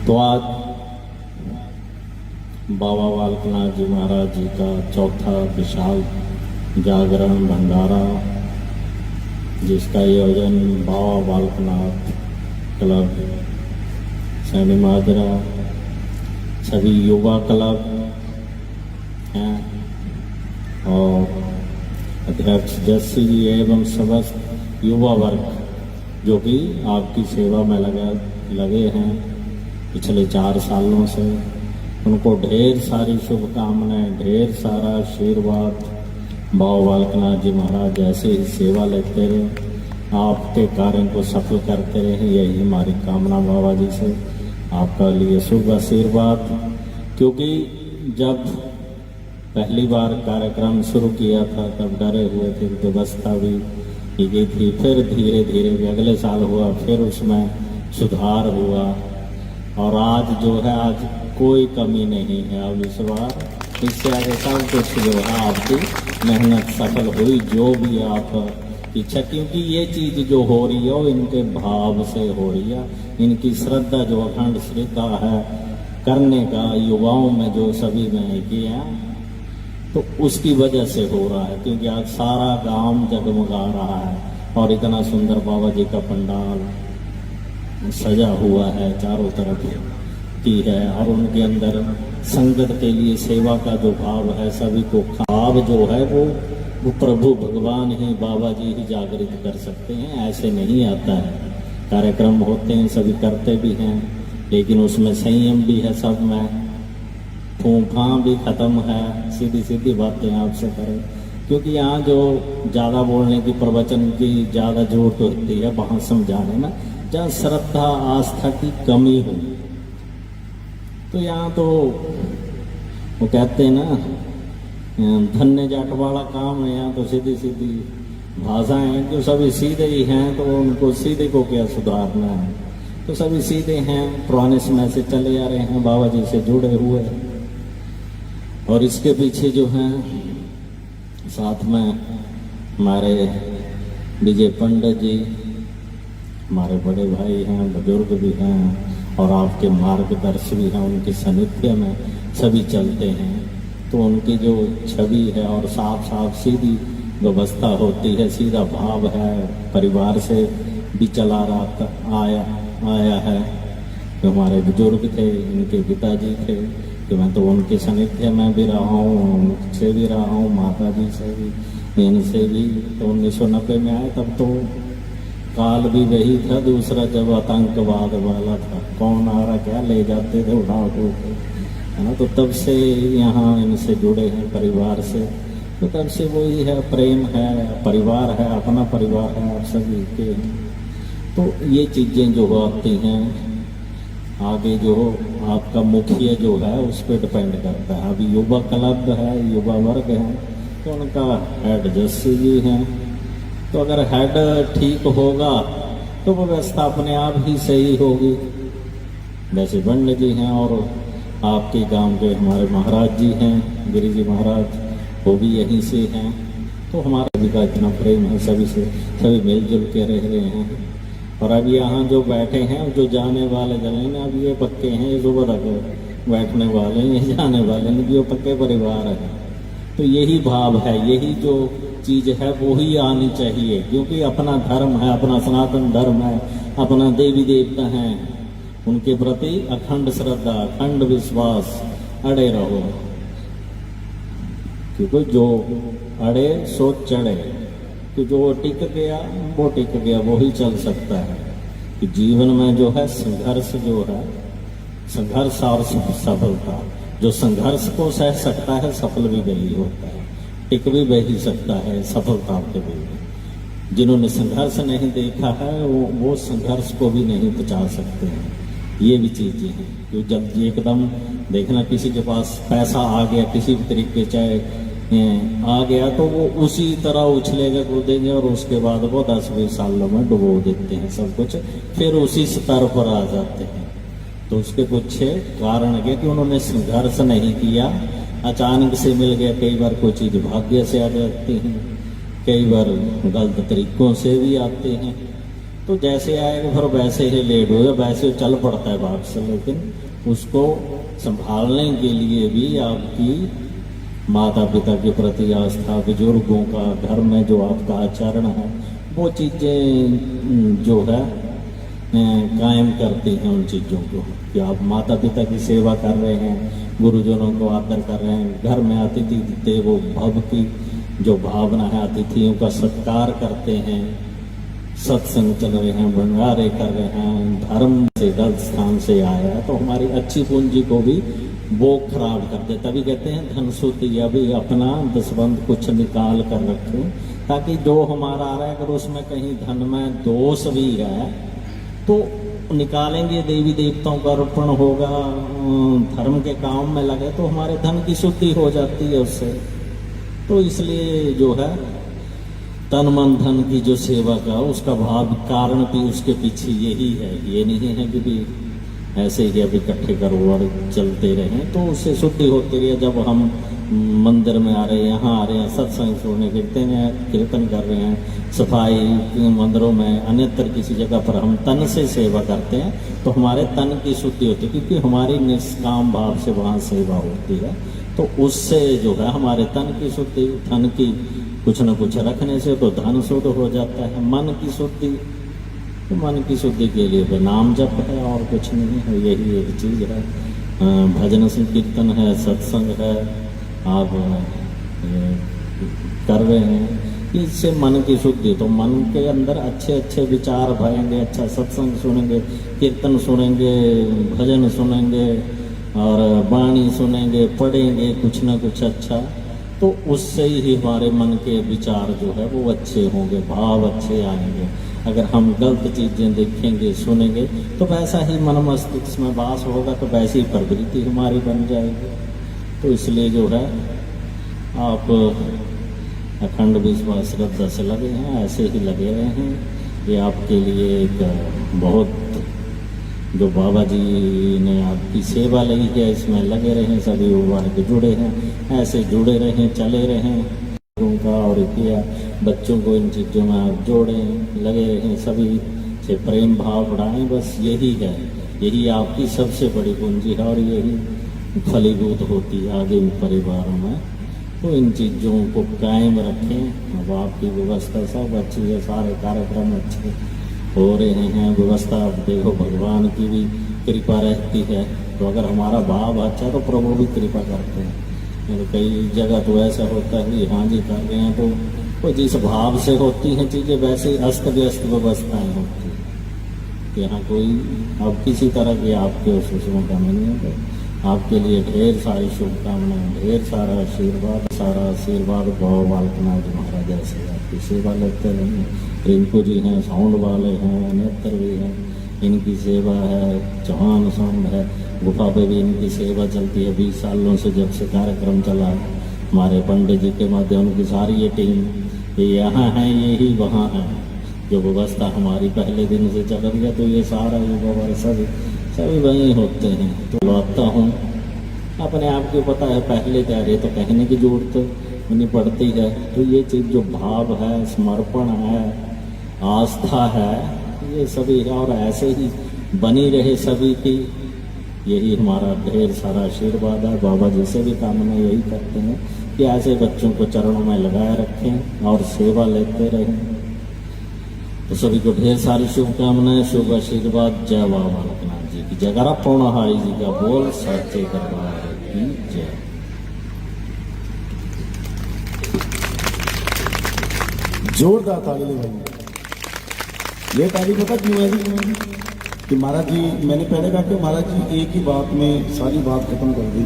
तो आज बाबा बालकनाथ जी महाराज जी का चौथा विशाल जागरण भंडारा, जिसका आयोजन बाबा बालकनाथ क्लब सैनी माजरा, सभी युवा क्लब हैं और अध्यक्ष जस्सी जी एवं समस्त युवा वर्ग जो कि आपकी सेवा में लगे हैं पिछले 4 सालों से, उनको ढेर सारी शुभकामनाएं, ढेर सारा आशीर्वाद। बाबा बालकनाथ जी महाराज जैसे ही सेवा लेते रहे, आपके कार्य को सफल करते रहे, यही हमारी कामना बाबा जी से। आपका लिए शुभ आशीर्वाद, क्योंकि जब पहली बार कार्यक्रम शुरू किया था तब डरे हुए थे, व्यवस्था भी की गई थी, फिर धीरे धीरे अगले साल हुआ, फिर उसमें सुधार हुआ और आज जो है आज कोई कमी नहीं है। अब इस बार इससे आगे सब कुछ जो है आपकी मेहनत सफल हुई, जो भी आप इच्छा, क्योंकि ये चीज़ जो हो रही है वो इनके भाव से हो रही है, इनकी श्रद्धा जो अखंड श्रद्धा है करने का युवाओं में जो सभी में किया, तो उसकी वजह से हो रहा है। क्योंकि आज सारा गांव जगमगा रहा है और इतना सुंदर बाबा जी का पंडाल सजा हुआ है, चारों तरफ की है, और उनके अंदर संगत के लिए सेवा का जो भाव है, सभी को भाव जो है वो प्रभु भगवान ही, बाबा जी ही जागृत कर सकते हैं, ऐसे नहीं आता है। कार्यक्रम होते हैं, सभी करते भी हैं, लेकिन उसमें संयम भी है, सब में फूंफा भी खत्म है, सीधी सीधी बातें आपसे करें, क्योंकि यहाँ जो ज़्यादा बोलने की, प्रवचन की ज़्यादा जरूरत होती है वहाँ समझाने में, जहाँ श्रद्धा आस्था की कमी हो, तो यहाँ तो वो कहते हैं ना, धन्य जाट वाला काम है। यहाँ तो सीधी सीधी भाषाएं हैं, जो सभी सीधे ही हैं, तो उनको सीधे को क्या सुधारना है, तो सभी सीधे हैं, पुराने समय से चले आ रहे हैं, बाबा जी से जुड़े हुए। और इसके पीछे जो हैं साथ में हमारे विजय पंडित जी, हमारे बड़े भाई हैं, बुजुर्ग भी हैं और आपके मार्गदर्शी भी हैं, उनके सानिध्य में सभी चलते हैं, तो उनकी जो छवि है और साफ साफ सीधी व्यवस्था होती है, सीधा भाव है, परिवार से भी चला रहा आया है। जो हमारे बुजुर्ग थे, इनके पिताजी थे, कि मैं तो उनके सानिध्य में भी रहा हूँ, उनसे भी रहा हूँ, माता जी से भी, इनसे भी। तो 1990 में आए तब तो काल भी वही था, दूसरा जब आतंकवाद वाला था, कौन आ रहा क्या ले जाते थे उठा उठो के, है ना। तो तब से यहाँ इनसे जुड़े हैं परिवार से, तो तब से वही है, प्रेम है, परिवार है, अपना परिवार है, आप सभी के। तो ये चीज़ें जो आती हैं आगे, जो आपका मुखिया जो है उस पर डिपेंड करता है। अभी युवा क्लब है, युवा वर्ग है, तो उनका हेड जस्सी जी हैं, तो अगर हेड ठीक होगा तो व्यवस्था अपने आप ही सही होगी। वैसे पंडित जी हैं और आपके गांव के हमारे महाराज जी हैं, गिरी जी महाराज, वो भी यहीं से हैं, तो हमारा भी का इतना प्रेम है, सभी से सभी मिलजुल के रह रहे हैं। और अब यहाँ जो बैठे हैं, जो जाने वाले जने ना, अब ये पक्के हैं, ये सुबह तक बैठने वाले हैं, ये जाने वाले हैं, जो पक्के परिवार है। तो यही भाव है, यही जो चीज़ है वो ही आनी चाहिए, क्योंकि अपना धर्म है, अपना सनातन धर्म है, अपना देवी देवता हैं, उनके प्रति अखंड श्रद्धा, अखंड विश्वास, अड़े रहो, क्योंकि जो अड़े सो चढ़े, कि जो टिक गया वो टिक गया, वो ही चल सकता है। कि जीवन में जो है संघर्ष, जो है संघर्ष और सफलता, जो संघर्ष को सह सकता है सफल भी वही होता है, टिक भी वही सकता है, सफलता के भी। जिन्होंने संघर्ष नहीं देखा है वो संघर्ष को भी नहीं बचा सकते हैं। ये भी चीज़ें हैं, क्योंकि जब एकदम देखना किसी के पास पैसा आ गया, किसी भी तरीके चाहे आ गया, तो वो उसी तरह उछलेगा कूदेंगे और उसके बाद वो 10-20 सालों में डुबो देते हैं सब कुछ, फिर उसी स्तर पर आ जाते हैं। तो उसके कुछ कारण है कि उन्होंने संघर्ष नहीं किया, अचानक से मिल गया। कई बार कोई चीज़ भाग्य से आ जाती है, कई बार गलत तरीकों से भी आते हैं, तो जैसे आएगा फिर वैसे ही लेट हो जाए, वैसे चल पड़ता है बाप से। लेकिन उसको संभालने के लिए भी आपकी माता पिता के प्रति आस्था, बुजुर्गों का घर में जो आपका आचरण है, वो चीज़ें जो है कायम करती हैं उन चीज़ों को, कि आप माता पिता की सेवा कर रहे हैं, गुरुजनों को आदर कर रहे हैं, घर में अतिथि देवो भव की जो भावना है, अतिथियों का सत्कार करते हैं, सत्संग चल रहे हैं, भंडारे कर रहे हैं, धर्म से गलत स्थान से आया तो हमारी अच्छी पूंजी को भी वो खराब कर दे। तभी कहते हैं धन शुद्धि, अभी अपना दसबंद कुछ निकाल कर रखें, ताकि जो हमारा आ रहा है अगर उसमें कहीं धन में दोष भी है तो निकालेंगे, देवी देवताओं का अर्पण होगा, धर्म के काम में लगे तो हमारे धन की शुद्धि हो जाती है उससे। तो इसलिए जो है तन मन धन की जो सेवा का उसका भाव कारण भी उसके पीछे यही है। ये नहीं है कि भी ऐसे ही अब इकट्ठे करो और चलते रहें, तो उससे शुद्धि होती रही। जब हम मंदिर में आ रहे हैं, यहाँ आ रहे हैं, सत्संग सुनने कीर्तन कर रहे हैं, सफाई मंदिरों में, अन्यत्र किसी जगह पर हम तन से सेवा करते हैं तो हमारे तन की शुद्धि होती है, क्योंकि हमारी निष्काम भाव से वहाँ सेवा होती है। तो उससे जो है हमारे तन की शुद्धि, धन की कुछ न कुछ रखने से तो धन शुद्ध हो जाता है। मन की शुद्धि, तो मन की शुद्धि के लिए नाम जप है और कुछ नहीं है, यही एक चीज़ है। भजन संकीर्तन है, सत्संग है, आप कर रहे हैं, इससे मन की शुद्धि। तो मन के अंदर अच्छे अच्छे विचार भरेंगे, अच्छा सत्संग सुनेंगे, कीर्तन सुनेंगे, भजन सुनेंगे और वाणी सुनेंगे, पढ़ेंगे कुछ ना कुछ अच्छा, तो उससे ही हमारे मन के विचार जो है वो अच्छे होंगे, भाव अच्छे आएंगे। अगर हम गलत चीज़ें देखेंगे सुनेंगे तो वैसा ही मन मस्तिष्क में वास होगा, तो वैसी ही प्रवृत्ति हमारी बन जाएगी। तो इसलिए जो है आप अखंड विश्वास श्रद्धा से लगे हैं, ऐसे ही लगे रहे हैं। ये आपके लिए एक बहुत जो बाबा जी ने आपकी सेवा लगी है, इसमें लगे रहें, सभी वर्ग जुड़े हैं, ऐसे जुड़े रहें, चले रहें उनका। और किया बच्चों को इन चीज़ों में आप जोड़ें, लगे रहें, सभी से प्रेम भाव बढ़ाएं। बस यही है, यही आपकी सबसे बड़ी पूंजी है और यही फलीभूत होती है आगे इन परिवारों में। तो इन चीज़ों को कायम रखें। अब आपकी व्यवस्था सब अच्छी है, सारे कार्यक्रम अच्छे हो रहे हैं, व्यवस्था आप देखो भगवान की भी कृपा रहती है। तो अगर हमारा भाव अच्छा तो प्रभु भी कृपा करते हैं। तो कई जगह तो ऐसा होता है कि हाँ जी कर रहे हैं, तो जिस भाव से होती हैं चीज़ें वैसे ही अस्त व्यस्त व्यवस्थाएँ होती हैं। यहाँ कोई अब किसी तरह की आपके उसमें कमी नहीं है। आपके लिए ढेर सारी शुभकामनाएं, ढेर सारा आशीर्वाद भाव बालकनाथ महाराज ऐसे आपकी सेवा लेते रहेंगे। रिंकू जी हैं, साउंड वाले हैं, नेत्र भी हैं, इनकी सेवा है, चौहान साउंड है, गुफा पे भी इनकी सेवा चलती है 20 सालों से, जब से कार्यक्रम चला है। हमारे पंडित जी के माध्यम की सारी ये टीम, ये यहाँ है, यही वहाँ है। जो व्यवस्था हमारी पहले दिन से चल रही है, तो ये सारा युवा सभी वहीं होते हैं। तो लौटता हूँ, अपने आप को पता है पहले क्या है, तो कहने की जरूरत नहीं पड़ती है। तो ये चीज़ जो भाव है, समर्पण है, आस्था है, ये सभी और ऐसे ही बनी रहे सभी की, यही हमारा ढेर सारा आशीर्वाद है। बाबा जी से भी कामना यही करते हैं कि ऐसे बच्चों को चरणों में लगाए रखें और सेवा लेते रहें। तो सभी को ढेर सारी शुभकामनाएं, शुभ आशीर्वाद। जय बाबा बालकनाथ जी की जय, गरा पौर्णहारी जी का बोल, सच्चे दरबार की जय। जोरदार ताली लगाइए। ये ताली पता क्यों है कि महाराज जी, मैंने पहले कहा कि महाराज जी एक ही बात में सारी बात खत्म कर दी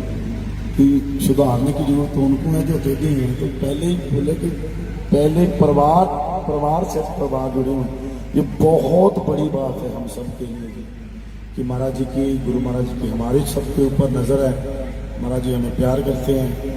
कि सुधारने की जरूरत तो उनको है जो देते हैं। तो पहले ही बोले कि पहले परिवार से परिवार जुड़े हुए, ये बहुत बड़ी बात है हम सब के लिए कि महाराज जी की, गुरु महाराज जी की हमारे सबके ऊपर नज़र है। महाराज जी हमें प्यार करते हैं,